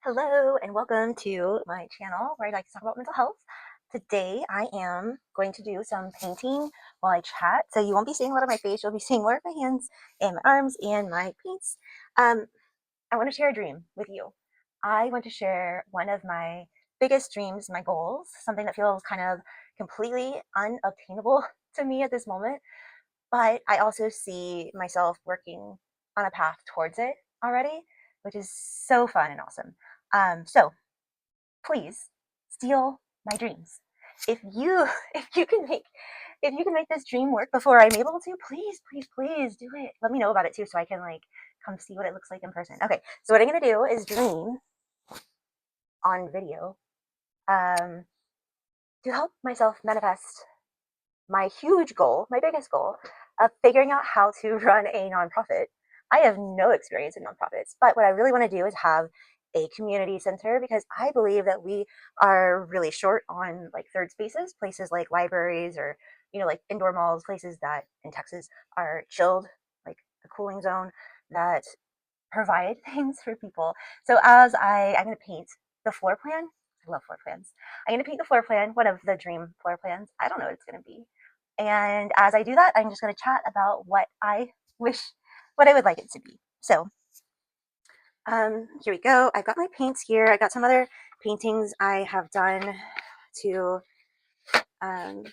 Hello and welcome to my channel where I like to talk about mental health. Today I am going to do some painting while I chat. So you won't be seeing a lot of my face, you'll be seeing more of my hands and my arms and my paints. I want to share a dream with you. I want to share one of my biggest dreams, my goals, something that feels kind of completely unobtainable to me at this moment. But I also see myself working on a path towards it already, which is so fun and awesome. So please steal my dreams. If you if you can make if you can make this dream work before I'm able to, please do it. Let me know about it too, so I can like come see what it looks like in person. Okay, so what I'm gonna do is dream on video um, to help myself manifest my huge goal, my biggest goal, of figuring out how to run a nonprofit. I have no experience in nonprofits, but what I really want to do is have a community center because I believe that we are really short on like third spaces, places like libraries or like indoor malls, places that in Texas are chilled, like a cooling zone that provide things for people. So I'm going to paint the floor plan. I love floor plans. I'm going to paint the floor plan, one of the dream floor plans. I don't know what it's going to be. And as I do that, I'm just going to chat about wish, what I would like it to be. So here we go. I've got my paints here. I got some other paintings I have done to, um,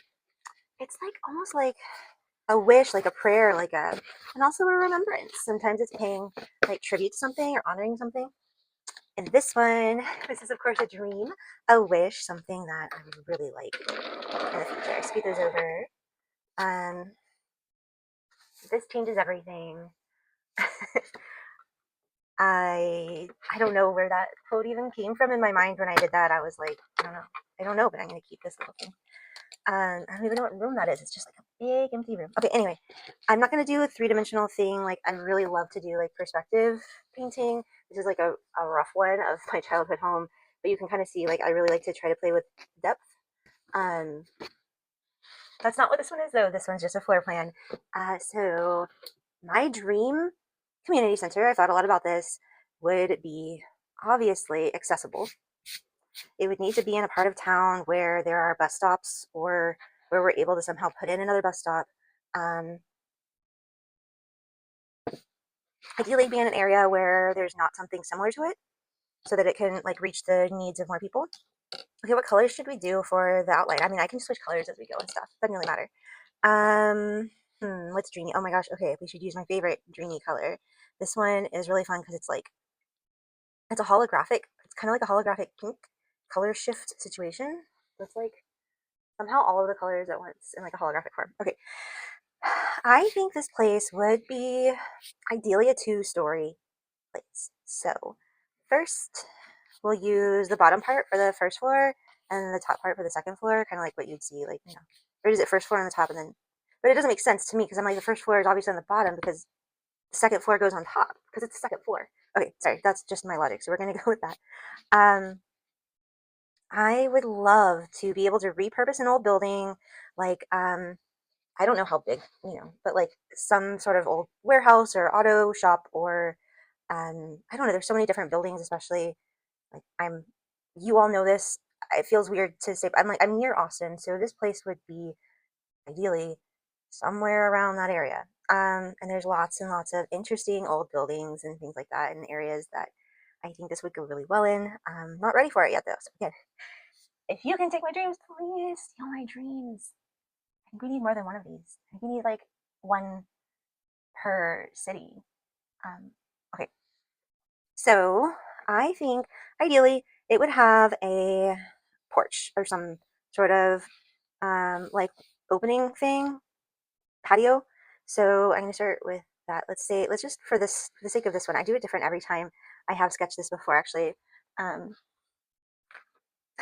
it's like almost like a wish, like a prayer, and also a remembrance. Sometimes it's paying like tribute to something or honoring something. And this one, this is of course a dream, a wish, something that I would really like in the future. Speed those over. Um, this changes everything. I don't know where that quote even came from in my mind when I did that. I was like, I don't know, but I'm gonna keep this little thing. I don't even know what room that is. It's just like a big empty room. Okay, anyway, I'm not gonna do a three-dimensional thing. Like I really love to do like perspective painting. This is like a rough one of my childhood home, but you can kind of see like I really like to try to play with depth. Um, that's not what this one is though. This one's just a floor plan. So my dream community center, I thought a lot about this, would be obviously accessible. It would need to be in a part of town where there are bus stops or where we're able to somehow put in another bus stop. Um, Ideally, be in an area where there's not something similar to it so that it can like reach the needs of more people. Okay, what colors should we do for the outline? I mean, I can switch colors as we go and stuff. Doesn't really matter. What's dreamy? Oh my gosh. Okay, we should use my favorite dreamy color. This one is really fun because it's a holographic. It's kind of like a holographic pink color shift situation. It's like somehow all of the colors at once in like a holographic form. Okay, I think this place would be ideally a two-story place. So first, we'll use the bottom part for the first floor and the top part for the second floor, kind of like what you'd see, like, or is it first floor on the top and then, but it doesn't make sense to me because I'm like, the first floor is obviously on the bottom because the second floor goes on top because it's the second floor. Okay, sorry, that's just my logic. So we're going to go with that. Um, I would love to be able to repurpose an old building, like, I don't know how big, but like some sort of old warehouse or auto shop or, I don't know. There's so many different buildings, especially like you all know this. It feels weird to say, but I'm near Austin, so this place would be ideally somewhere around that area. And there's lots and lots of interesting old buildings and things like that in areas that I think this would go really well in. I'm not ready for it yet, though. So again, if you can take my dreams, please steal my dreams. I think we need more than one of these. I think we need like one per city. Um, okay, so I think ideally it would have a porch or some sort of like opening thing, patio. So I'm going to start with that. Let's just for the sake of this one, I do it different every time. I have sketched this before actually. Um,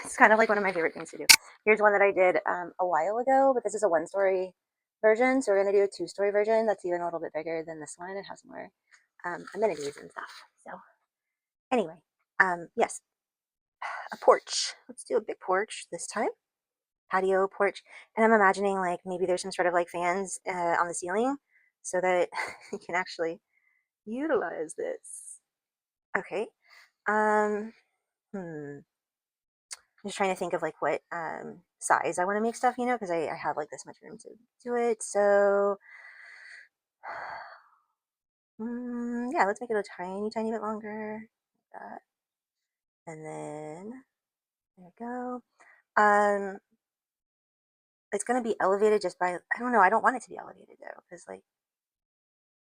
it's kind of like one of my favorite things to do. Here's one that I did a while ago, but this is a one-story version. So we're going to do a two-story version that's even a little bit bigger than this one. It has more amenities and stuff. So anyway, yes, a porch. Let's do a big porch this time. Patio porch. And I'm imagining like maybe there's some sort of like fans on the ceiling so that you can actually utilize this. Okay. Um, Hmm. I'm just trying to think of like what size I want to make stuff, you know, because I have like this much room to do it. So yeah, let's make it a tiny, tiny bit longer. Like that. And then there we go. Um, it's gonna be elevated just by, I don't know, I don't want it to be elevated though, because like,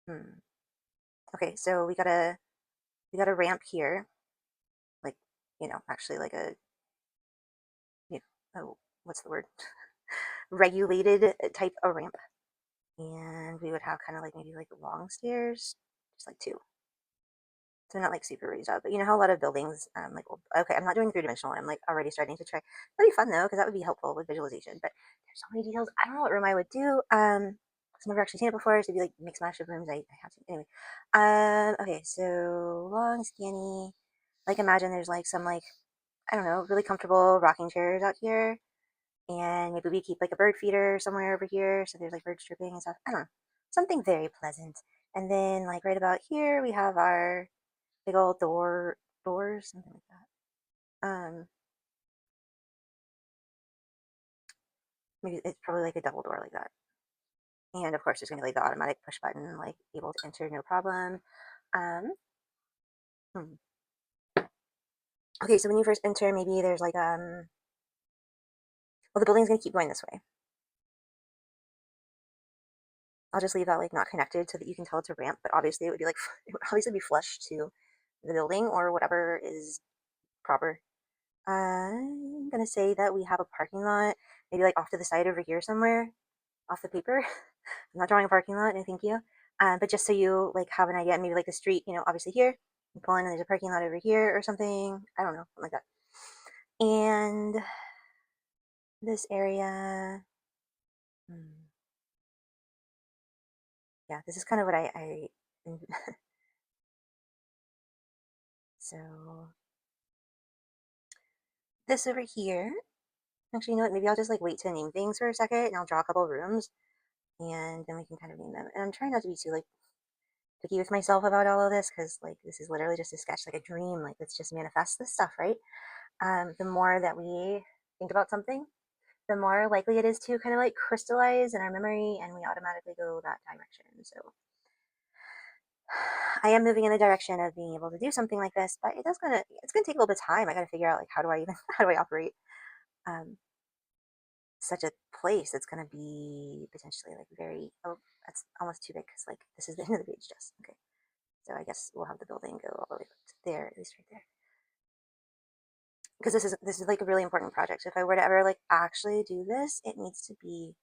hmm. Okay, so we got a ramp here, like, actually like a, you oh, what's the word? Regulated type of ramp. And we would have kind of like maybe like long stairs, just like two. So not like super raised up, but you know how a lot of buildings, like, well, okay, I'm not doing 3 dimensional. I'm like already starting to try. That'd be fun though, because that would be helpful with visualization. But there's so many details. I don't know what room I would do. I've never actually seen it before, so it'd be like mix mash of rooms. I have to anyway. Okay, so long, skinny. Like imagine there's like some like I don't know, really comfortable rocking chairs out here, and maybe we keep like a bird feeder somewhere over here, so there's like birds chirping and stuff. I don't know, something very pleasant. And then like right about here we have our big old doors, something like that. Maybe it's probably like a double door like that. And of course, there's gonna be like the automatic push button, like able to enter no problem. Um, hmm. Okay, so when you first enter, maybe there's like well, the building's gonna keep going this way. I'll just leave that like not connected so that you can tell it's a ramp, but obviously it would be like it would obviously be flush to the building or whatever is proper. I'm gonna say that we have a parking lot, maybe like off to the side over here somewhere, off the paper. I'm not drawing a parking lot, no thank you. But just so you like have an idea, maybe like the street, obviously here, you pull in and there's a parking lot over here or something. I don't know, something like that. And this area, hmm, yeah, this is kind of what I so this over here. Actually, you know what? Maybe I'll just like wait to name things for a second, and I'll draw a couple rooms, and then we can kind of name them. And I'm trying not to be too like picky with myself about all of this because like this is literally just a sketch, like a dream. Like let's just manifest this stuff, right? The more that we think about something, the more likely it is to kind of like crystallize in our memory, and we automatically go that direction. So I am moving in the direction of being able to do something like this, but it's gonna take a little bit of time. I got to figure out like how do I even how do I operate um, such a place that's gonna be potentially like very that's almost too big because like this is the end of the page just okay. So I guess we'll have the building go all the way up to there, at least right there. Because this is like a really important project. So if I were to ever like actually do this, it needs to be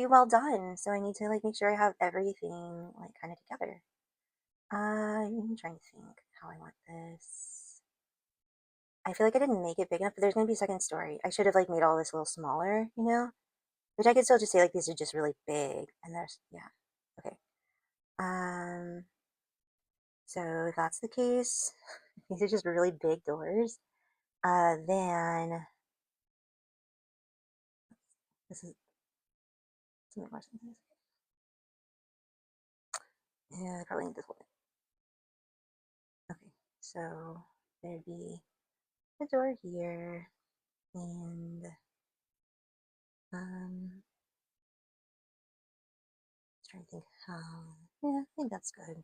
well done. So I need to like make sure I have everything like kind of together. I'm trying to think how I want this. I feel like I didn't make it big enough, but there's gonna be a second story. I should have like made all this a little smaller, which I could still just say like these are just really big, and there's yeah, okay. Um, so if that's the case, these are just really big doors. Then this is something more sense. Yeah, I probably need this one. Okay, so there'd be a door here, and trying to think how. Yeah, I think that's good.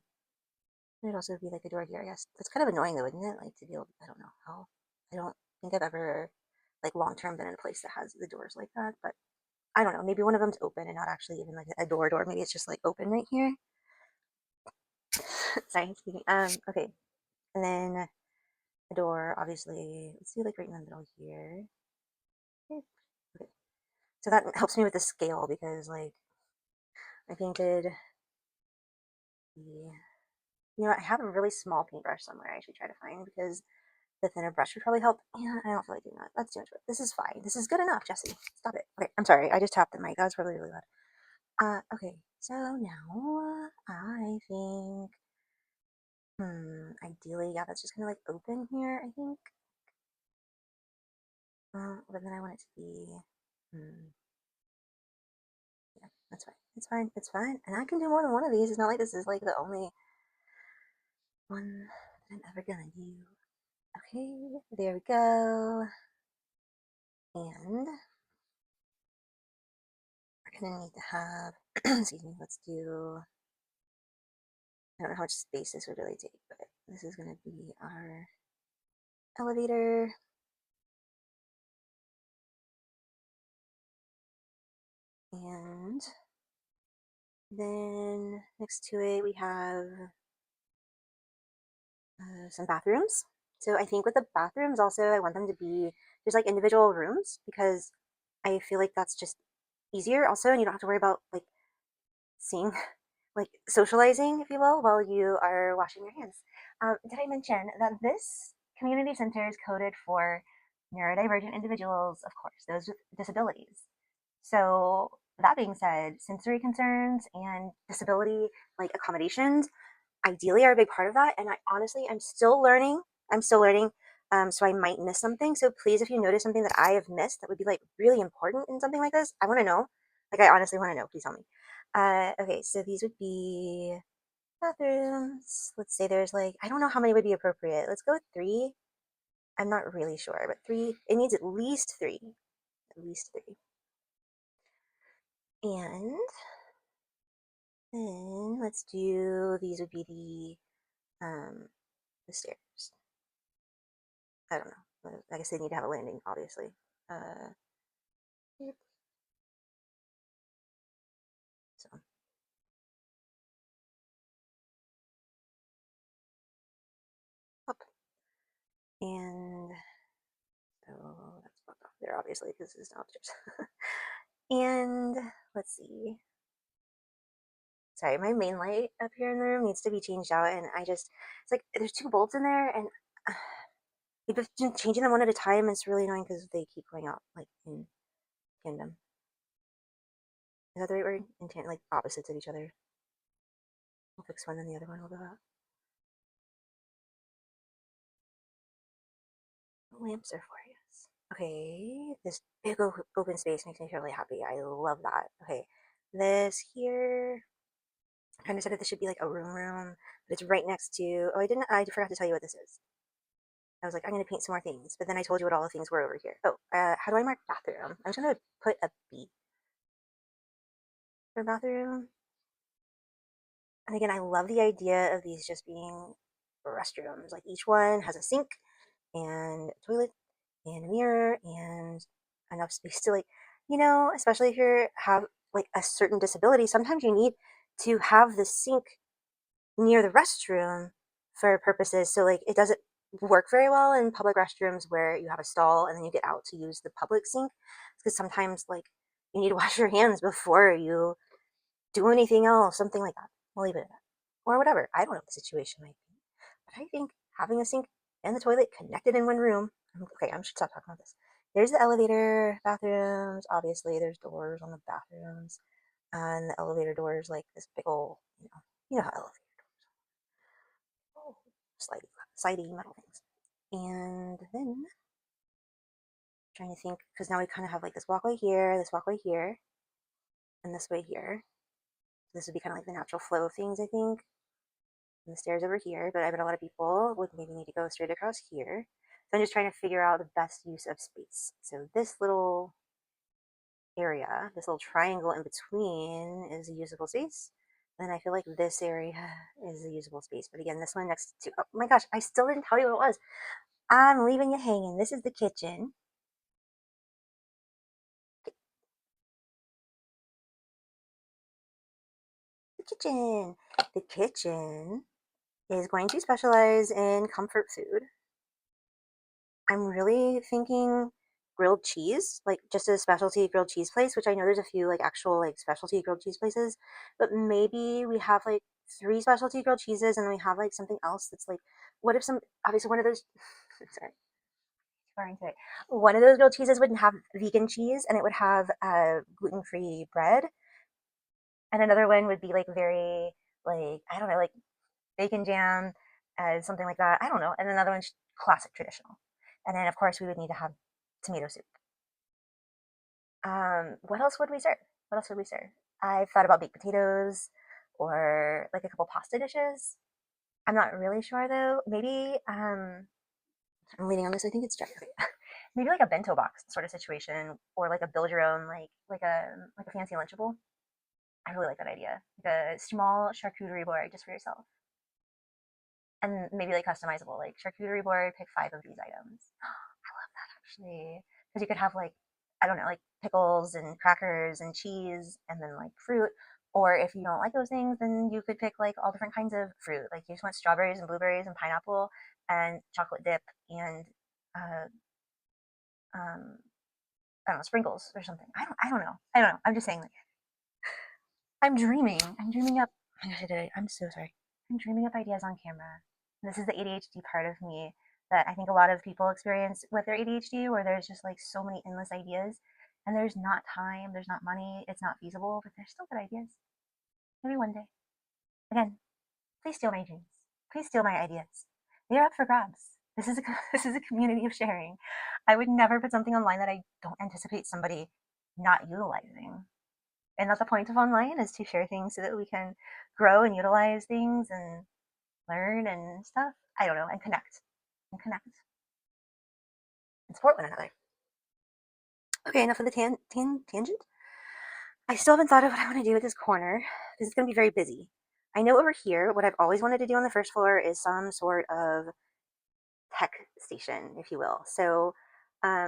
There'd also be like a door here, I guess. That's kind of annoying though, isn't it? Like to be able, I don't know how. I don't think I've ever like long term been in a place that has the doors like that, but I don't know. Maybe one of them's open and not actually even like a door. Maybe it's just like open right here. Sorry, excuse me. Okay, and then a door, obviously. Let's do like right in the middle here. Okay. So that helps me with the scale because like I painted the I have a really small paintbrush somewhere I should try to find because the thinner brush would probably help. Yeah, I don't feel like doing that. Let's do it. This is fine. This is good enough, Jessi. Stop it. Okay, I'm sorry. I just tapped the mic. That was probably really loud. Okay. So now I think, ideally, yeah, that's just gonna like open here, I think. But then I want it to be, yeah, that's fine. It's fine. It's fine. And I can do more than one of these. It's not like this is like the only one that I'm ever gonna do. Okay, there we go. And we're gonna need to have, excuse me, let's do, I don't know how much space this would really take, but this is gonna be our elevator. And then next to it, we have some bathrooms. So I think with the bathrooms also, I want them to be just like individual rooms because I feel like that's just easier also, and you don't have to worry about like seeing, like socializing, if you will, while you are washing your hands. Did I mention that this community center is coded for neurodivergent individuals, of course, those with disabilities? So that being said, sensory concerns and disability like accommodations ideally are a big part of that. And I honestly, I'm still learning. I'm still learning. So I might miss something. So please, if you notice something that I have missed that would be like really important in something like this, I want to know. Like I honestly want to know. Please tell me. Okay, so these would be bathrooms. Let's say there's like I don't know how many would be appropriate. Let's go with three. I'm not really sure, but three. It needs at least three. At least three. And then let's do these would be the stairs. I don't know. I guess they need to have a landing, obviously. Uh, so up and so that's blocked off there, obviously, because this is downstairs. And let's see. Sorry, my main light up here in the room needs to be changed out, and it's like there's two bulbs in there, and we've been changing them one at a time. And it's really annoying because they keep going out like in tandem. Is that the right word? In tandem, like opposites of each other. We'll fix one, then the other one will go out. Lamps are for us. Okay, this big open space makes me feel really happy. I love that. Okay, this here, I kind of decided this should be like a room, but it's right next to. Oh, I forgot to tell you what this is. I was like, I'm gonna paint some more things, but then I told you what all the things were over here. Oh, how do I mark bathroom? I'm just gonna put a B for bathroom. And again, I love the idea of these just being restrooms. Like each one has a sink and a toilet and a mirror and enough space to like, especially if you have like a certain disability, sometimes you need to have the sink near the restroom for purposes. So like it doesn't work very well in public restrooms where you have a stall and then you get out to use the public sink because sometimes like you need to wash your hands before you do anything else, something like that. We'll leave it at that. Or whatever. I don't know what the situation might be. But I think having a sink and the toilet connected in one room. Okay, I should stop talking about this. There's the elevator, bathrooms. Obviously, there's doors on the bathrooms, and the elevator doors like this big old, you know how elevator doors, slidey metal things. And then trying to think because now we kind of have like this walkway here, and this way here. This would be kind of like the natural flow of things, I think. And the stairs over here, but I bet a lot of people would maybe need to go straight across here. So I'm just trying to figure out the best use of space. So this little area, this little triangle in between is a usable space. Then I feel like this area is a usable space. But again, this one next to, oh my gosh, I still didn't tell you what it was. I'm leaving you hanging. This is the kitchen. The kitchen. The kitchen is going to specialize in comfort food. I'm really thinking grilled cheese, like just a specialty grilled cheese place, which I know there's a few like actual like specialty grilled cheese places, but maybe we have like three specialty grilled cheeses and we have like something else that's like, what if some, obviously one of those, sorry, sorry, sorry, one of those grilled cheeses wouldn't have vegan cheese and it would have gluten-free bread, and another one would be like very, like, I don't know, like bacon jam, something like that. I don't know. And another one's classic traditional. And then, of course, we would need to have tomato soup. What else would we serve? What else would we serve? I've thought about baked potatoes or like a couple pasta dishes. I'm not really sure though. Maybe I'm leaning on this. I think it's dry. Okay. Maybe like a bento box sort of situation, or like a build your own, like a fancy Lunchable. I really like that idea. Like a small charcuterie board just for yourself, and maybe like customizable, like charcuterie board. Pick 5 of these items. I love that actually, because you could have like, I don't know, like pickles and crackers and cheese, and then like fruit. Or if you don't like those things, then you could pick like all different kinds of fruit. Like you just want strawberries and blueberries and pineapple and chocolate dip and uh, um, I don't know, sprinkles or something. I don't know. I don't know. I'm just saying, like, I'm dreaming. I'm dreaming up. Oh my gosh, I did it. I'm so sorry. I'm dreaming up ideas on camera. This is the ADHD part of me that I think a lot of people experience with their ADHD, where there's just like so many endless ideas, and there's not time, there's not money, it's not feasible, but there's still good ideas. Maybe one day. Again, please steal my dreams. Please steal my ideas. They are up for grabs. This is a this is a community of sharing. I would never put something online that I don't anticipate somebody not utilizing. And that's the point of online, is to share things so that we can grow and utilize things and learn and stuff. I don't know, and connect and support one another. Okay, enough of the tangent. I still haven't thought of what I want to do with this corner because it's going to be very busy. I know over here, what I've always wanted to do on the first floor is some sort of tech station, if you will. So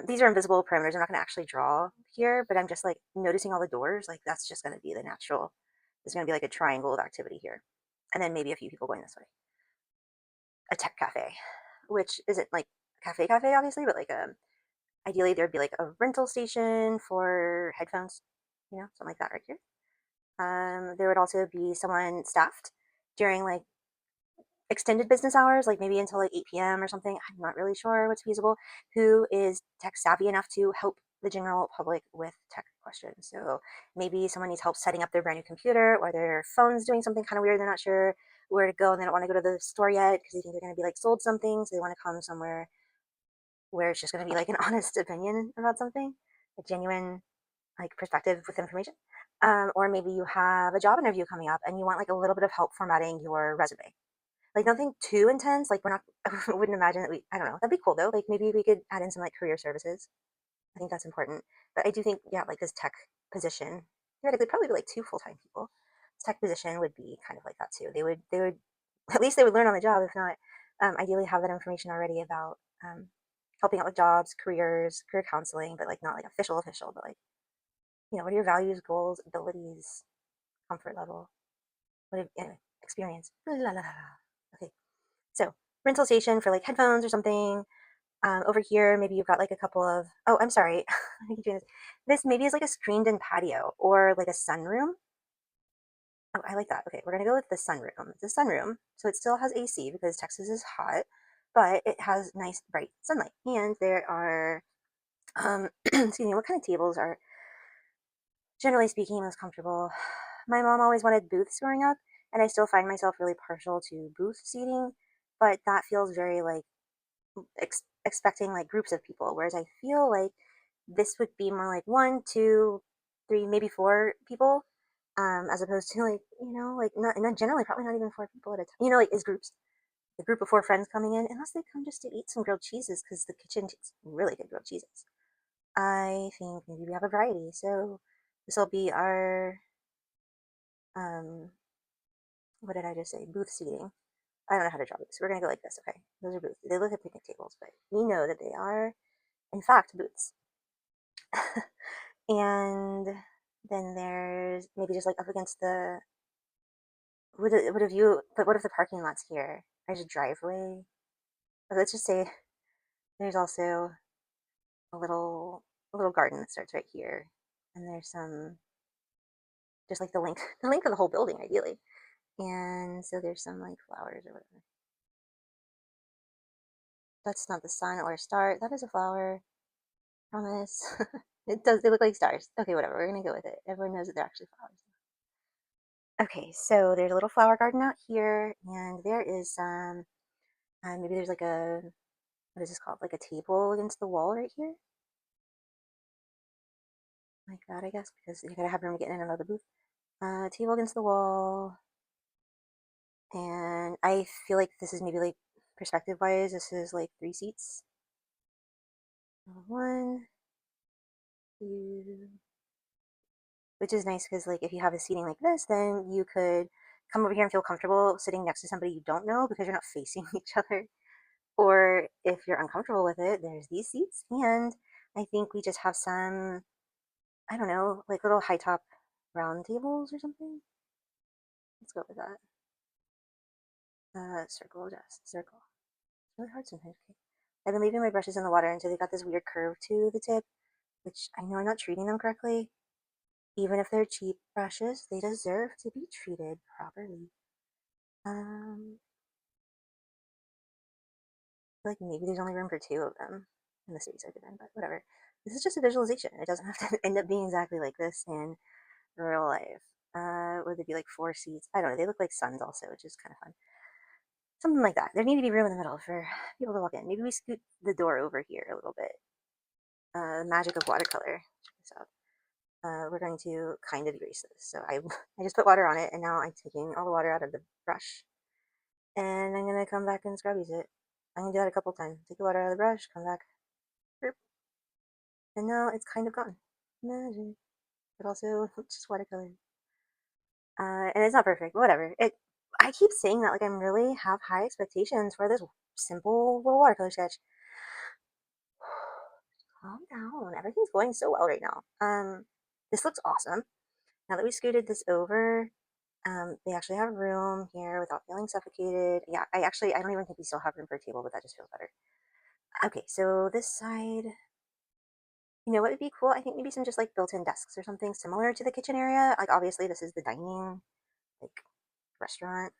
these are invisible perimeters. I'm not going to actually draw here, but I'm just like noticing all the doors. Like that's just going to be the natural. There's going to be like a triangle of activity here, and then maybe a few people going this way. A tech cafe, which isn't like cafe obviously, but like ideally there'd be like a rental station for headphones, something like that right here. There would also be someone staffed during like extended business hours, like maybe until like 8 p.m. or something. I'm not really sure what's feasible. Who is tech savvy enough to help the general public with tech questions? So maybe someone needs help setting up their brand new computer, or their phone's doing something kind of weird. They're not sure where to go, and they don't want to go to the store yet because they think they're going to be like sold something. So they want to come somewhere where it's just going to be like an honest opinion about something, a genuine like perspective with information. Or maybe you have a job interview coming up and you want like a little bit of help formatting your resume, like nothing too intense. Like we're not, I wouldn't imagine that I don't know. That'd be cool though. Like maybe we could add in some like career services. I think that's important. But I do think, yeah, like this tech position, theoretically, probably be like 2 full-time people. This tech position would be kind of like that too. They would, at least they would learn on the job, if not, ideally have that information already about helping out with jobs, careers, career counseling, but like not like official, but like, what are your values, goals, abilities, comfort level, anyway, experience. La, la, la, la. Okay. So rental station for like headphones or something. Over here, maybe you've got like a couple of. Oh, I'm sorry. I keep doing this. This maybe is like a screened-in patio or like a sunroom. Oh, I like that. Okay, we're gonna go with the sunroom. It's a sunroom, so it still has AC because Texas is hot, but it has nice bright sunlight. And there are, excuse me, what kind of tables are, generally speaking, most comfortable? My mom always wanted booths growing up, and I still find myself really partial to booth seating, but that feels very like expecting like groups of people, whereas I feel like this would be more like 1, 2, 3, maybe 4 people, as opposed to like, like not generally, probably not even 4 people at a time, like as groups, a group of 4 friends coming in, unless they come just to eat some grilled cheeses because the kitchen takes really good grilled cheeses. I think maybe we have a variety, so this will be our um what did I just say, booth seating. I don't know how to draw these. We're gonna go like this. Okay, those are booths. They look like picnic tables, but we know that they are in fact booths. And then there's maybe just like up against the, would a view, but what if the parking lot's here? There's a driveway. But let's just say there's also a little garden that starts right here. And there's some, just like the length the length of the whole building ideally. And so there's some like flowers or whatever. That's not the sun or a star. That is a flower. Promise. They look like stars. Okay, whatever. We're gonna go with it. Everyone knows that they're actually flowers. Okay, so there's a little flower garden out here, and there is some, maybe there's like a, what is this called? Like a table against the wall right here? Like that, I guess, because you gotta have room to get in and out of the booth. Table against the wall, and I feel like this is maybe like perspective wise, this is like 3 seats. One, two, which is nice because like if you have a seating like this, then you could come over here and feel comfortable sitting next to somebody you don't know because you're not facing each other. Or if you're uncomfortable with it, there's these seats. And I think we just have some, I don't know, like little high top round tables or something. Let's go with that. Circle, just circle. It's really hard sometimes. Okay. I've been leaving my brushes in the water until they got this weird curve to the tip, which I know I'm not treating them correctly. Even if they're cheap brushes, they deserve to be treated properly. Um, I feel like maybe there's only room for two of them in the space I could in, but whatever. This is just a visualization. It doesn't have to end up being exactly like this in real life. Would it be like four seats? I don't know. They look like suns also, which is kind of fun. Something like that. There need to be room in the middle for people to walk in. Maybe we scoot the door over here a little bit. Magic of watercolor. Check this out. We're going to kind of erase this. So I just put water on it, and now I'm taking all the water out of the brush, and I'm gonna come back and scrub use it. I'm gonna do that a couple times. Take the water out of the brush, come back, and now it's kind of gone. Magic, but also just watercolor. And it's not perfect, but whatever. I keep saying that like I'm really have high expectations for this simple little watercolor sketch. Calm down. Everything's going so well right now. This looks awesome. Now that we scooted this over, they actually have room here without feeling suffocated. Yeah, I don't even think we still have room for a table, but that just feels better. Okay, so this side, you know what would be cool? I think maybe some just like built-in desks or something similar to the kitchen area. Like obviously this is the dining, like restaurant,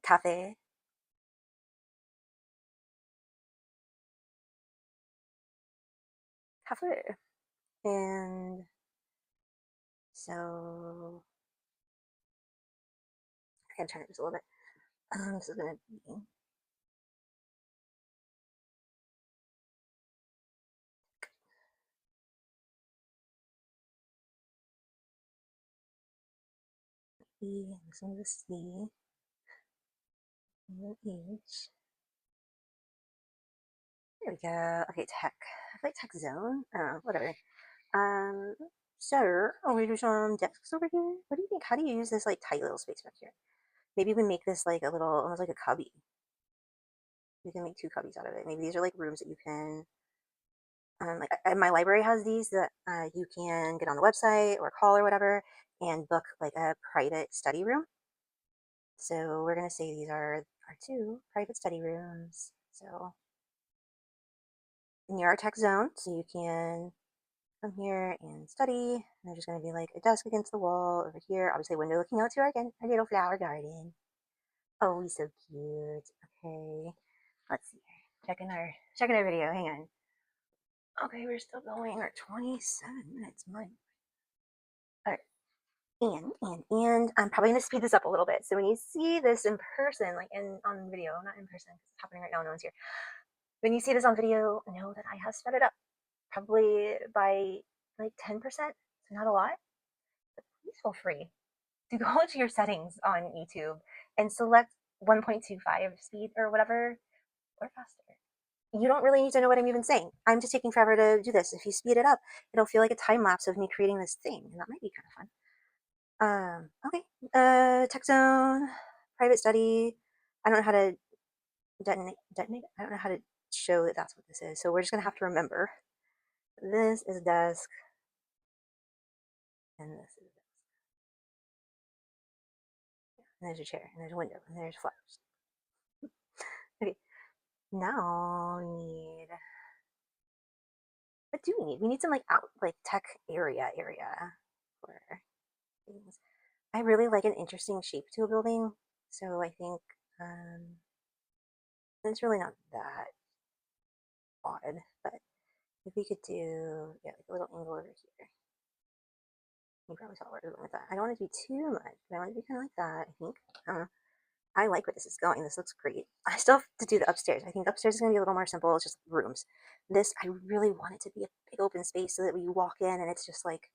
cafe. Cafe. And so I gotta turn it just a little bit. This is gonna be some of the C, H. There we go. Okay, tech. I feel like tech zone. Oh, whatever. Um, so we do some desks over here. What do you think? How do you use this like tight little space back here? Maybe we make this like a little, almost like a cubby. You can make two cubbies out of it. Maybe these are like rooms that you can, like my library has these that you can get on the website or call or whatever and book like a private study room. So we're gonna say these are our two private study rooms. So near our tech zone, so you can come here and study. And there's just gonna be like a desk against the wall over here. Obviously, window looking out to our little flower garden. Oh, he's so cute. Okay, let's see here. Checking our video. Hang on. Okay, we're still going. We're 27 minutes. My. All right. And I'm probably gonna speed this up a little bit. So when you see this in person, like in on video, not in person, it's happening right now, no one's here. When you see this on video, know that I have sped it up, probably by like 10%, so not a lot. But please feel free to go into your settings on YouTube and select 1.25 speed or whatever, or faster. You don't really need to know what I'm even saying. I'm just taking forever to do this. If you speed it up, it'll feel like a time lapse of me creating this thing, and that might be kind of fun. Okay. Tech zone, private study. I don't know how to detonate. I don't know how to show that that's what this is. So we're just gonna have to remember. This is a desk, and this is a desk. And there's a chair, and there's a window, and there's flowers. Okay. Now we need. What do we need? We need some like out like tech area for things. I really like an interesting shape to a building, so I think um, it's really not that odd. But if we could do yeah, like a little angle over here, you probably saw where I was going with that. I don't want it to be too much, but I want it to be kind of like that. I think. I don't know. I like where this is going. This looks great. I still have to do the upstairs. I think upstairs is going to be a little more simple. It's just rooms. This, I really want it to be a big open space so that when you walk in and it's just like,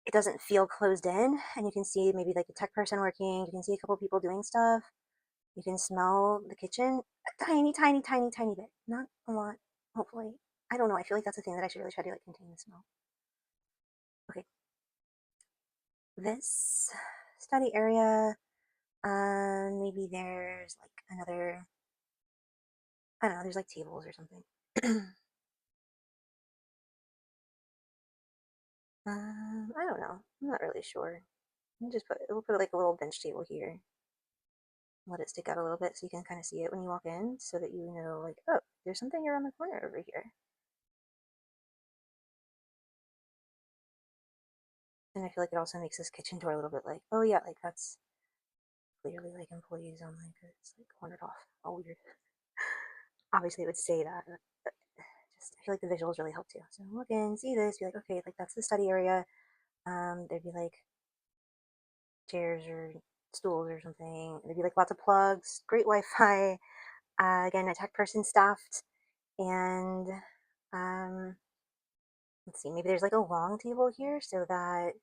it doesn't feel closed in. And you can see maybe like a tech person working. You can see a couple people doing stuff. You can smell the kitchen a tiny, tiny, tiny, tiny bit. Not a lot. hopefully. I don't know. I feel like that's a thing that I should really try to like contain the smell. Okay, this study area. Maybe there's like another. I don't know. There's like tables or something. I don't know. I'm not really sure. We'll put like a little bench table here. Let it stick out a little bit so you can kind of see it when you walk in, so that you know like, oh, there's something around the corner over here. And I feel like it also makes this kitchen door a little bit like, oh yeah, like that's clearly like employees only because it's like cornered off. All weird. Obviously, it would say that. But just I feel like the visuals really help too. So look in, see this, be like, okay, like that's the study area. There'd be like chairs or stools or something. There'd be like lots of plugs, great Wi-Fi. Again, a tech person staffed, and um, let's see, maybe there's like a long table here so that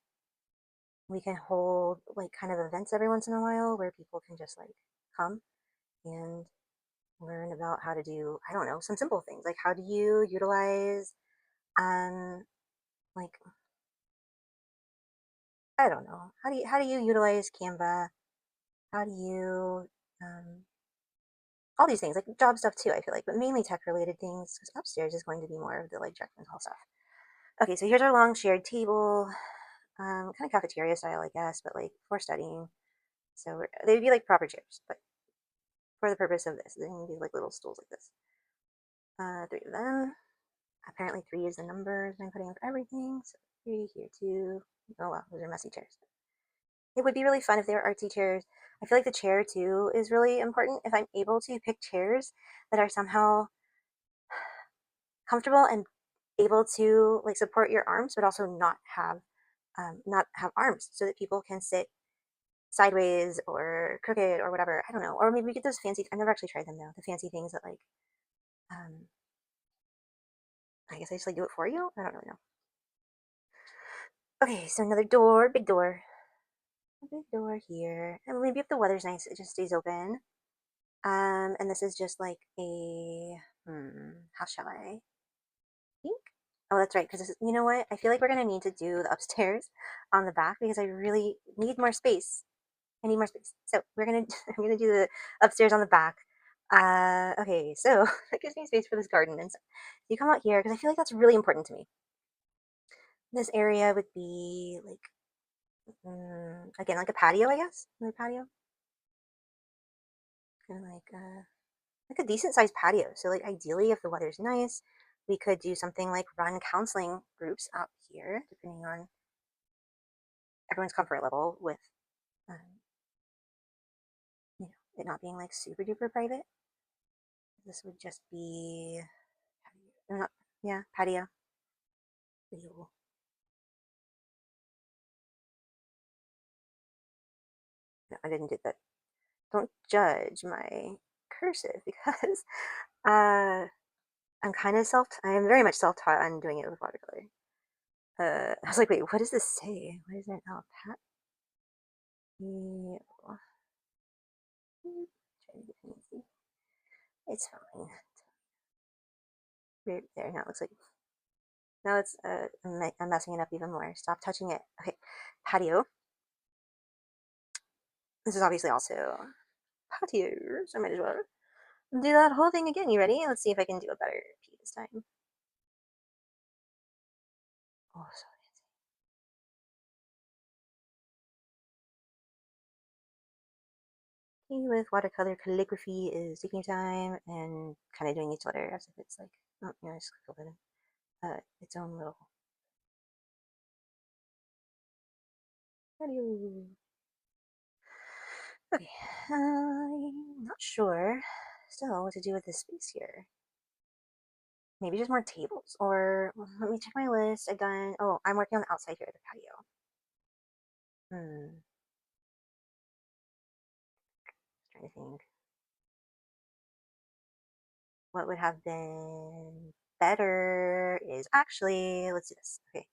we can hold like kind of events every once in a while where people can just like come and learn about how to do, I don't know, some simple things like how do you utilize um like I don't know, how do you utilize Canva, how do you all these things like job stuff too, I feel like, but mainly tech related things because upstairs is going to be more of the like judgmental stuff. Okay, so here's our long shared table, kind of cafeteria style, I guess, but like for studying. So they'd be like proper chairs, but for the purpose of this, they can be like little stools like this. Three of them. Apparently, three is the number I'm putting in for everything. So three here, two. Oh wow, those are messy chairs. It would be really fun if they were artsy chairs. I feel like the chair too is really important. If I'm able to pick chairs that are somehow comfortable and able to like support your arms, but also not have arms, so that people can sit sideways or crooked or whatever. I don't know. Or maybe we get those fancy. I've never actually tried them though. The fancy things that like, um, I guess I just like do it for you. I don't really know. Okay, so another door, a big door here, and maybe if the weather's nice, it just stays open. And this is just like a how shall I think? Oh, that's right. Because you know what? I feel like we're gonna need to do the upstairs on the back because I really need more space. I need more space. So we're gonna I'm gonna do the upstairs on the back. Okay, so that gives me space for this garden and stuff. You come out here because I feel like that's really important to me. This area would be like again like a patio, I guess. Another patio, kind of like a decent sized patio. So like ideally, if the weather's nice, we could do something like run counseling groups out here, depending on everyone's comfort level with um, it not being like super duper private. This would just be patio. Yeah, patio. Patio. No, I didn't do that. Don't judge my cursive because uh, I am very much self taught on doing it with watercolor. I was like, wait, what does this say? What is it now? Patio. Trying to get fancy. It's fine. Right there. Now it looks like now it's I'm messing it up even more. Stop touching it. Okay, patio. This is obviously also patio, so I might as well do that whole thing again. You ready? Let's see if I can do a better P this time. Oh, so fancy. With watercolor calligraphy is taking your time and kind of doing each letter as if it's like, oh, yeah, just click over its own little patio. Okay, I'm not sure still what to do with this space here. Maybe just more tables, or let me check my list. Oh, I'm working on the outside here, the patio. Trying to think. What would have been better is actually, let's do this. Okay.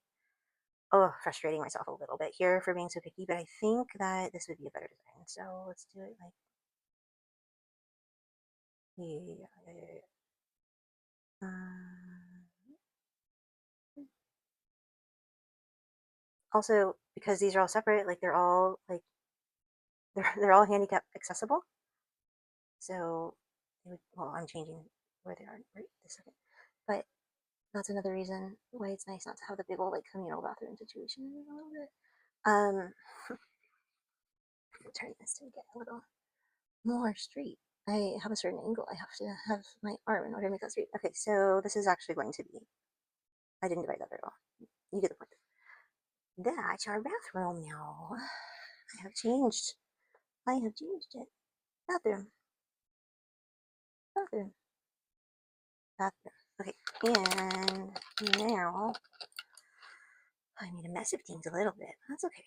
Oh, frustrating myself a little bit here for being so picky, but I think that this would be a better design. So let's do it like, yeah, yeah, yeah, yeah. Also, because these are all separate, like they're all like they're all handicap accessible. So well, I'm changing where they are right this second. But that's another reason why it's nice not to have the big old like communal bathroom situation a little bit. Um, turn this to get a little more straight. I have a certain angle I have to have my arm in order to make that straight. Okay, so this is actually going to be. I didn't divide that very well. You get the point. That's our bathroom now. I have changed. I have changed it. Bathroom. Bathroom. Bathroom. Okay, and now I made a mess of things a little bit. That's okay.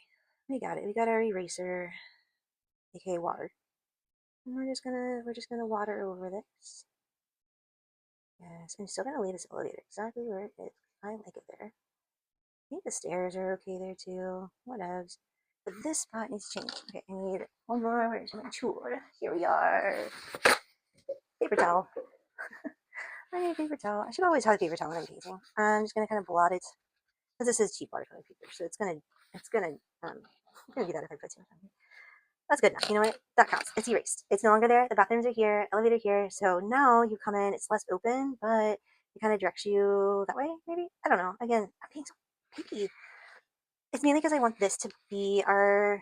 We got it. We got our eraser, aka water. And we're just gonna water over this. Yes, I'm still gonna leave this elevator exactly where it is. I like it there. I think the stairs are okay there too. Whatevs. But this spot needs to change. Okay, I need one more. Where's my tool? Here we are. Paper towel. I need a paper towel. I should always have a paper towel when I'm painting. I'm just gonna kind of blot it because this is cheap watercolor paper, so it's gonna do that if I put too much on here. That's good enough. You know what? That counts. It's erased. It's no longer there. The bathrooms are here, elevator here. So now you come in, it's less open, but it kind of directs you that way, maybe? I don't know. Again, I'm being so picky. It's mainly because I want this to be our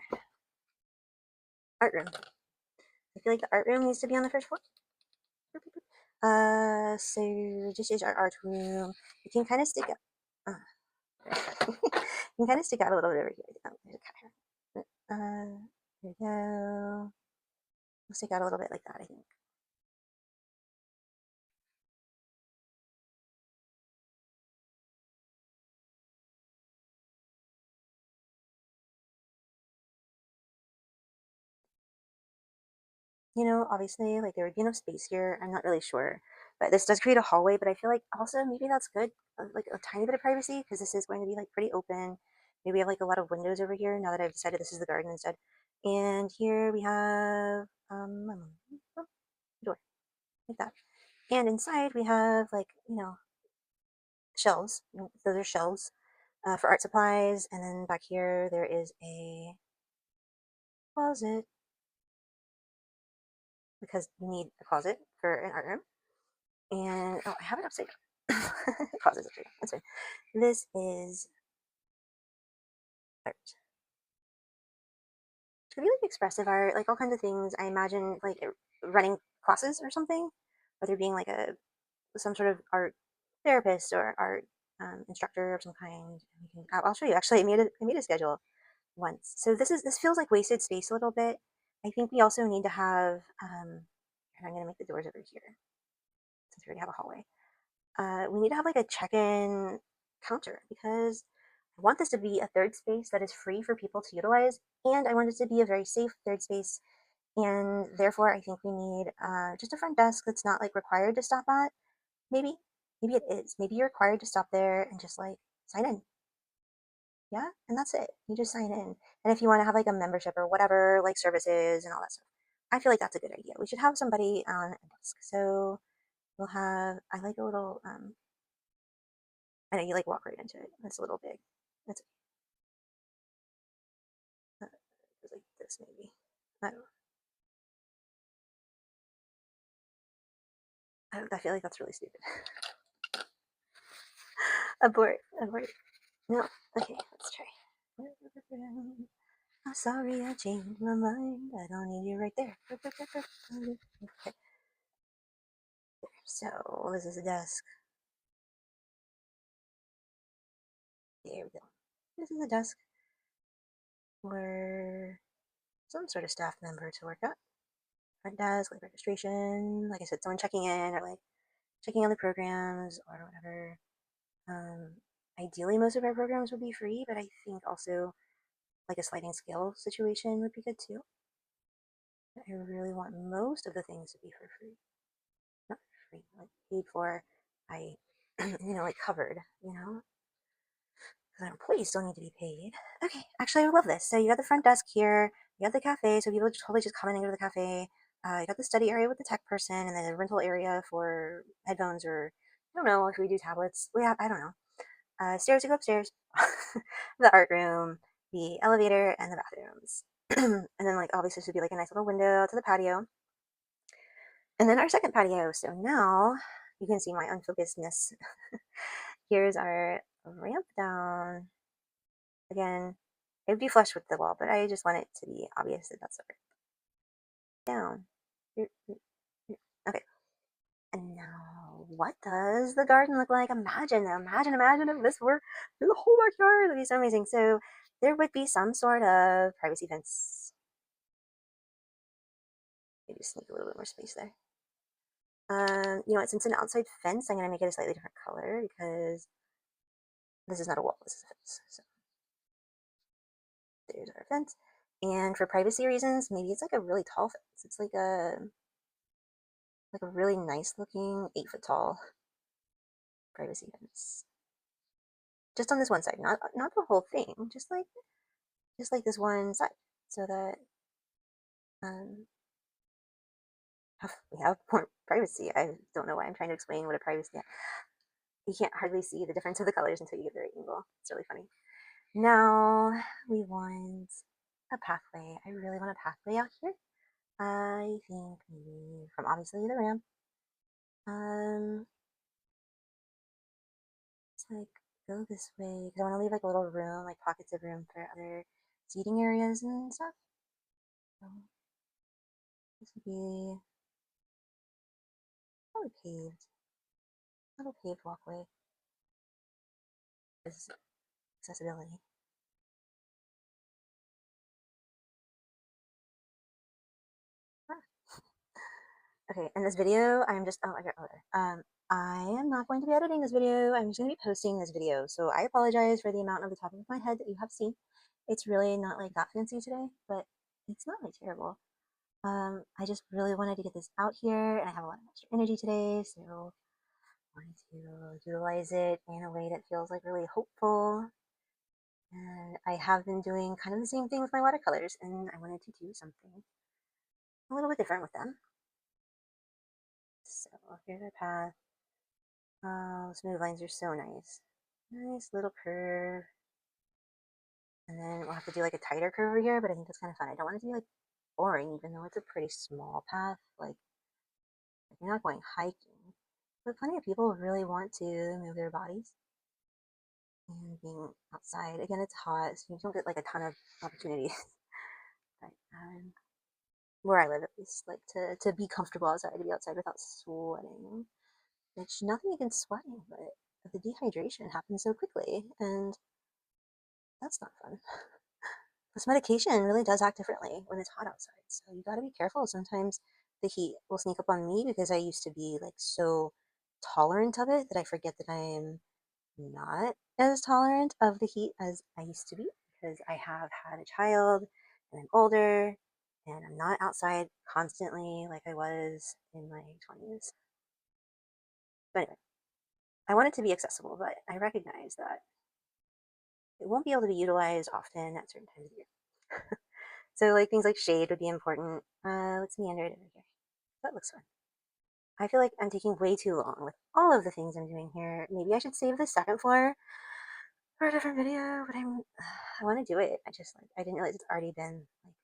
art room. I feel like the art room needs to be on the first floor. So this is our art room. You can kind of stick out. You can kind of stick out a little bit over here. Oh, there's a cat here. There we go. We'll stick out a little bit like that, I think. Obviously, like there would be no space here. I'm not really sure, but this does create a hallway. But I feel like also maybe that's good, like a tiny bit of privacy, because this is going to be like pretty open. Maybe we have like a lot of windows over here now that I've decided this is the garden instead. And here we have a door like that. And inside we have like shelves. Those are shelves for art supplies. And then back here there is a closet because you need a closet for an art room. And oh, I have it upside down. Closet's upside down. That's fine. This is art. It could be like expressive art, like all kinds of things. I imagine like running classes or something, or there being like some sort of art therapist or art instructor of some kind. I'll show you. Actually, I made a schedule once. So this feels like wasted space a little bit. I think we also need to have. And I'm gonna make the doors over here since we already have a hallway. We need to have like a check-in counter because I want this to be a third space that is free for people to utilize, and I want it to be a very safe third space. And therefore, I think we need just a front desk that's not like required to stop at. Maybe it is. Maybe you're required to stop there and just like sign in. Yeah, and that's it. You just sign in. And if you want to have like a membership or whatever, like services and all that stuff, I feel like that's a good idea. We should have somebody on a desk. So we'll have. I like a little. I know you like walk right into it. That's a little big. That's like this maybe. I don't know. I feel like that's really stupid. Abort. Abort. No. Okay, let's try. I'm sorry, I changed my mind. I don't need you right there. Okay, so this is a desk. There we go. This is a desk for some sort of staff member to work at. Front desk, like registration, like I said, someone checking in or like checking on the programs or whatever. Um, Ideally, most of our programs would be free, but I think also like a sliding scale situation would be good too. I really want most of the things to be for free, not free, like paid for. I, like covered, because our employees still need to be paid. Okay, actually, I love this. So you got the front desk here, you got the cafe, so people totally just come in and go to the cafe. You got the study area with the tech person, and then the rental area for headphones or I don't know if we do tablets. I don't know. Stairs to go upstairs. the art room, the elevator, and the bathrooms. And then like obviously this would be like a nice little window to the patio. And then our second patio. So now you can see my unfocusedness. Here's our ramp down. Again, it would be flush with the wall, but I just want it to be obvious that that's our down. Okay. And now, what does the garden look like? Imagine if this were the whole backyard. That'd be so amazing. So there would be some sort of privacy fence. Maybe sneak a little bit more space there. You know what? Since it's an outside fence, I'm gonna make it a slightly different color because this is not a wall. This is a fence. So there's our fence. And for privacy reasons, maybe it's like a really tall fence. It's like a really nice looking 8 foot tall privacy fence. Just on this one side, not the whole thing. Just like this one side, so that um we have more privacy. I don't know why I'm trying to explain what a privacy. You can't hardly see the difference of the colors until you get the right angle. It's really funny. Now we want a pathway. I really want a pathway out here. I think maybe from obviously the ramp. It's like go this way because I want to leave like a little room, like pockets of room for other seating areas and stuff. So this would be probably paved, a little paved walkway. This is accessibility. Ah. Okay, in this video, I'm just I got I am not going to be editing this video. I'm just going to be posting this video. So I apologize for the amount of the top of my head that you have seen. It's really not like that fancy today, but it's not like terrible. I just really wanted to get this out here, and I have a lot of extra energy today, so I wanted to utilize it in a way that feels like really hopeful. And I have been doing kind of the same thing with my watercolors, and I wanted to do something a little bit different with them. So here's our path. Oh, smooth lines are so nice. Nice little curve. And then we'll have to do like a tighter curve over here, but I think that's kind of fun. I don't want it to be like boring, even though it's a pretty small path. Like you're not going hiking. But plenty of people really want to move their bodies. And being outside, again, it's hot, so you don't get like a ton of opportunities. But where I live, at least, like to be comfortable outside, to be outside without sweating. Which nothing against sweating, but the dehydration happens so quickly, and that's not fun. This medication really does act differently when it's hot outside, so you got to be careful. Sometimes the heat will sneak up on me because I used to be like so tolerant of it that I forget that I'm not as tolerant of the heat as I used to be because I have had a child and I'm older and I'm not outside constantly like I was in my 20s. But anyway, I want it to be accessible, but I recognize that it won't be able to be utilized often at certain times of year. So like things like shade would be important. Let's meander it over here. That looks fun. I feel like I'm taking way too long with all of the things I'm doing here. Maybe I should save the second floor for a different video, but I want to do it. I just like I didn't realize it's already been like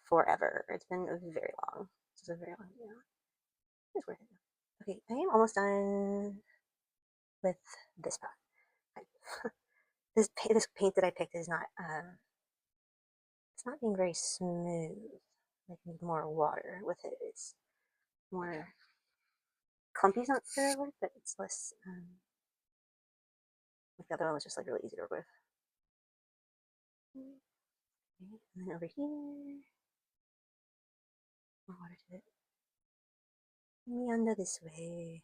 forever. It's been very long. This is a very long video. It's worth it. Okay, I am almost done with this part. This paint that I picked is not it's not being very smooth. I need more water with it. It's more clumpy is not the right word, but it's less like the other one was just like really easy to work with. Okay, and then over here, more water to it. Meander this way.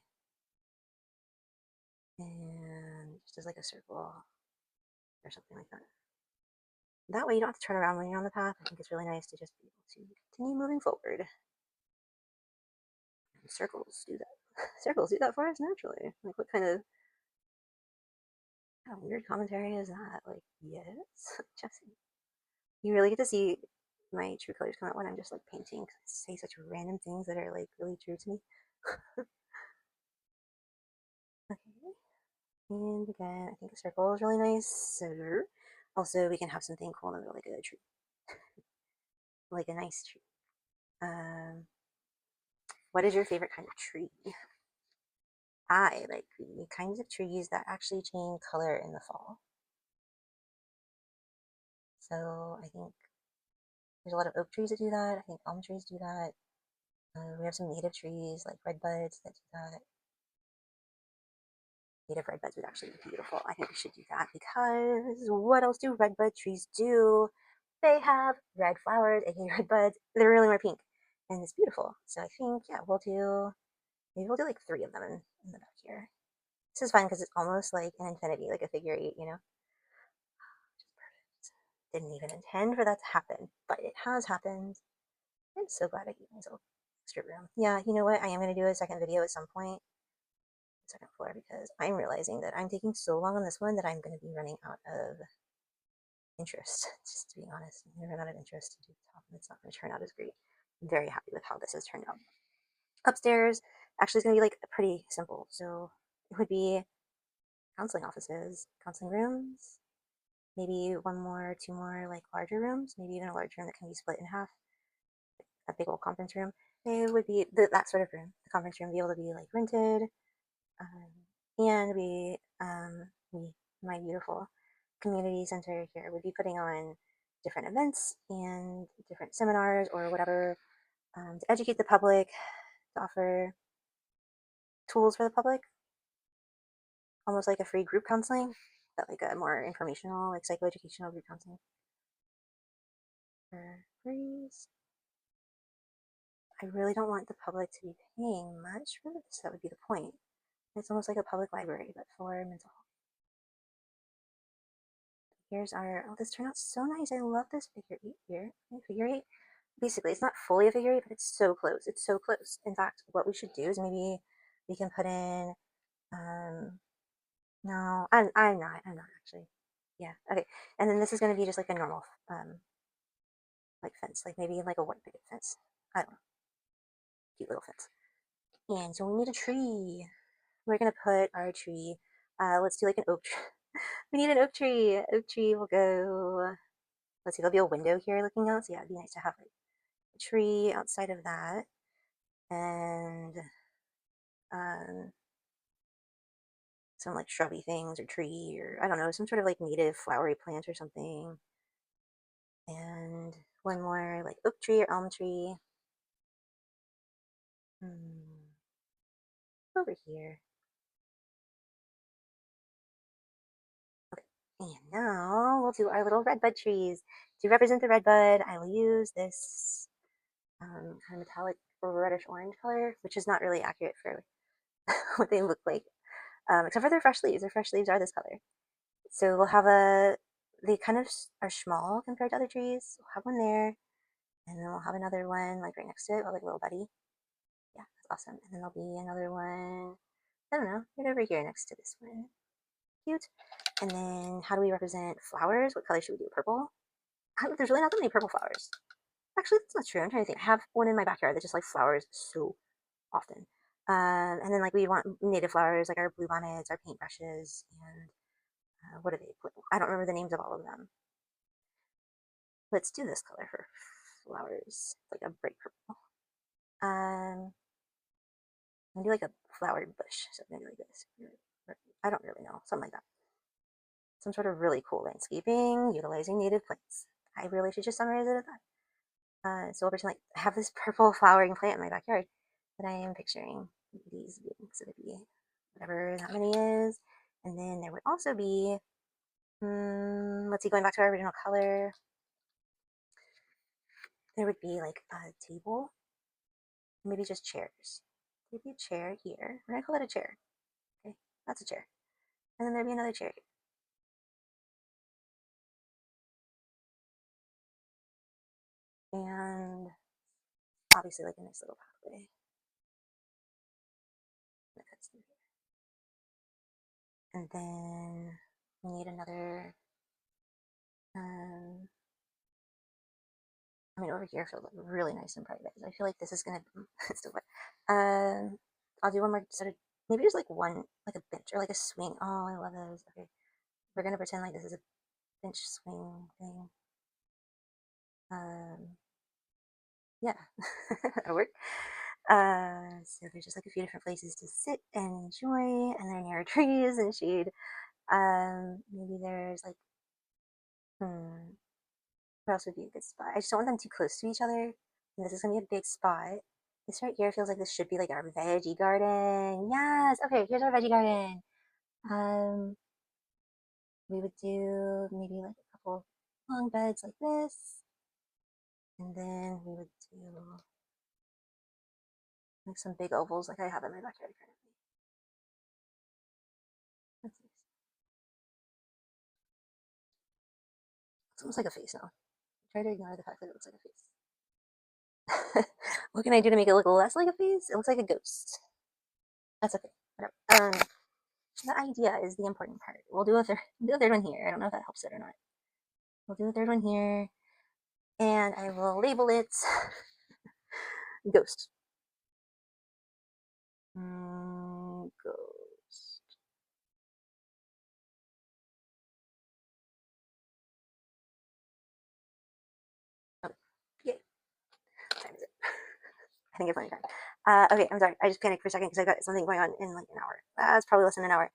And just as like a circle or something like that. That way you don't have to turn around when you're on the path. I think it's really nice to just be able to continue moving forward. And circles do that. Circles do that for us naturally. Like what kind of weird commentary is that? Like, yes, Jessi. You really get to see my true colors come out when I'm just like painting. I say such random things that are like really true to me. Okay. And again, I think a circle is really nice. So Also, we can have something cool in the middle, like a tree, like a nice tree. Um, what is your favorite kind of tree? I like the kinds of trees that actually change color in the fall. So I think there's a lot of oak trees that do that. I think elm trees do that. We have some native trees like red buds that do that. Native red buds would actually be beautiful. I think we should do that because what else do red bud trees do? They have red flowers, aka red buds. They're really more pink, and it's beautiful. So I think yeah, maybe we'll do like three of them in the back here. This is fun because it's almost like an infinity, like a figure eight, you know. Didn't even intend for that to happen, but it has happened. I'm so glad I gave myself extra room. Yeah, you know what? I am going to do a second video at some point, second floor, because I'm realizing that I'm taking so long on this one that I'm going to be running out of interest. Just to be honest, I'm going to run out of interest to do the top, and it's not going to turn out as great. I'm very happy with how this has turned out. Upstairs, actually, is going to be like pretty simple. So it would be counseling offices, counseling rooms, maybe one more, two more like larger rooms, maybe even a large room that can be split in half, a big old conference room. It would be that sort of room. The conference room would be able to be like rented, and my beautiful community center here would be putting on different events and different seminars or whatever, to educate the public, to offer tools for the public, almost like a free group counseling, but like a more informational, like psychoeducational group counseling for free. I really don't want the public to be paying much for this. That would be the point. It's almost like a public library, but for mental health. Here's our, oh, this turned out so nice. I love this figure eight here. Figure eight. Basically, it's not fully a figure eight, but it's so close. It's so close. In fact, what we should do is maybe we can put in, no, I'm not actually. Yeah, okay. And then this is going to be just like a normal, like fence, like maybe like a white picket fence. I don't know. Cute little fence. And so we need a tree. We're gonna put our tree. Let's do like an oak tree. We need an oak tree. Oak tree will go. Let's see. There'll be a window here looking out. So yeah, it'd be nice to have like a tree outside of that, and um, some like shrubby things or tree or I don't know, some sort of like native flowery plant or something. And one more like oak tree or elm tree. Over here. Okay. And now we'll do our little redbud trees. To represent the redbud, I will use this kind of metallic reddish orange color, which is not really accurate for what they look like, except for their fresh leaves. Their fresh leaves are this color. So we'll have they kind of are small compared to other trees. We'll have one there, and then we'll have another one like right next to it, like a little buddy. Yeah, that's awesome. And then there'll be another one, I don't know, right over here next to this one. Cute. And then how do we represent flowers? What color should we do? Purple? There's really not that many purple flowers. Actually, that's not true. I'm trying to think. I have one in my backyard that just like flowers so often. And then like we want native flowers, like our blue bonnets, our paintbrushes, and what are they? I don't remember the names of all of them. Let's do this color for flowers, like a bright purple. Maybe like a flowered bush, so maybe like this. I don't really know, something like that. Some sort of really cool landscaping utilizing native plants. I really should just summarize it as that. So we'll pretend like I have this purple flowering plant in my backyard that I am picturing these being. So there'd be whatever that many is. And then there would also be, let's see, going back to our original color, there would be like a table, maybe just chairs. Maybe a chair here. We're gonna call it a chair. Okay, that's a chair. And then there'd be another chair here. And obviously like a nice little pathway that cuts through here. And then we need another, I mean, over here feels like really nice and private. I feel like this is gonna still wet. I'll do one more sort of, maybe just like one, like a bench or like a swing. Oh, I love those. Okay, we're gonna pretend like this is a bench swing thing. Yeah, that'll work. So there's just like a few different places to sit and enjoy, and they're near trees and shade. Maybe there's like, where else would be a good spot? I just don't want them too close to each other. And this is gonna be a big spot. This right here feels like this should be like our veggie garden. Yes. Okay, here's our veggie garden. Um, we would do maybe like a couple long beds like this, and then we would do like some big ovals like I have in my backyard currently. That's nice. It's almost like a face now. Try to ignore the fact that it looks like a face. What can I do to make it look less like a face? It looks like a ghost. That's okay. Whatever. The idea is the important part. We'll do a third one here. I don't know if that helps it or not. We'll do a third one here, and I will label it ghost. Ghost. Okay. Yay. What time is it? I think it's only time. Okay, I'm sorry. I just panicked for a second because I got something going on in like an hour. It's probably less than an hour.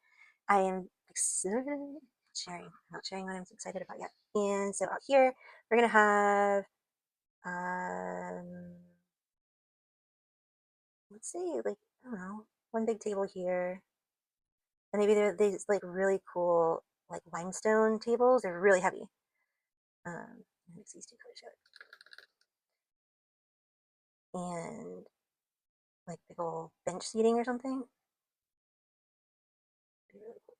I am excited. Sharing. I'm not sharing what I'm excited about yet. And so out here, we're gonna have let's say like I don't know, one big table here, and maybe they're these like really cool like limestone tables. They're really heavy. Mix these two colors together, and like big old bench seating or something. Really cool.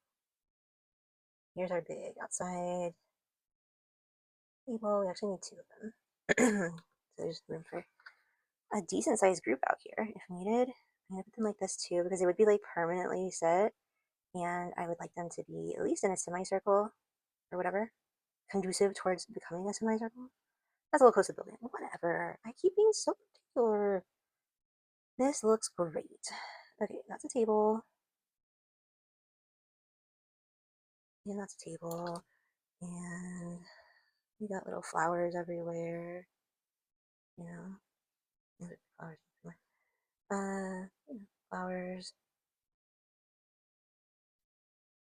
Here's our big outside table. We actually need two of them. So there's room for a decent sized group out here if needed. I'm gonna put them like this too because they would be like permanently set, and I would like them to be at least in a semicircle or whatever, conducive towards becoming a semicircle. That's a little close to the building. Whatever. I keep being so particular. This looks great. Okay, that's a table. And that's a table. And we got little flowers everywhere. You know, flowers everywhere. Flowers.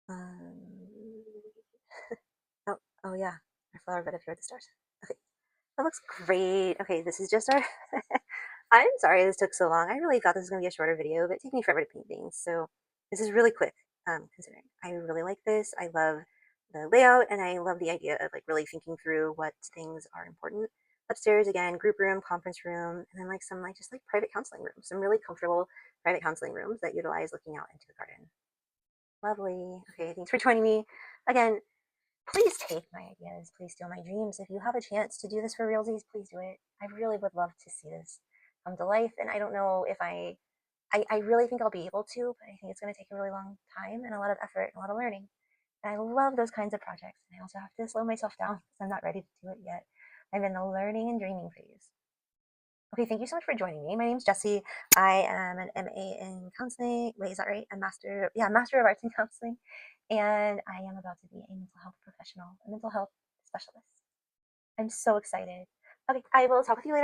Um, oh, oh yeah, our flower bed up here at the stars. Okay, that looks great. Okay, this is just our. I'm sorry this took so long. I really thought this was gonna be a shorter video, but it took me forever to paint things. So this is really quick. Considering I really like this. I love the layout, and I love the idea of like really thinking through what things are important. Upstairs again, group room, conference room, and then like some like just like private counseling rooms, some really comfortable private counseling rooms that utilize looking out into the garden. Lovely. Okay, thanks for joining me. Again, please take my ideas. Please steal my dreams. If you have a chance to do this for realsies, please do it. I really would love to see this come to life. And I don't know if I really think I'll be able to, but I think it's going to take a really long time and a lot of effort and a lot of learning. And I love those kinds of projects. And I also have to slow myself down because I'm not ready to do it yet. I'm in the learning and dreaming phase. Okay, thank you so much for joining me. My name is Jessi. I am an MA in counseling. Wait, is that right? A master, yeah, Master of Arts in Counseling. And I am about to be a mental health professional, a mental health specialist. I'm so excited. Okay, I will talk with you later.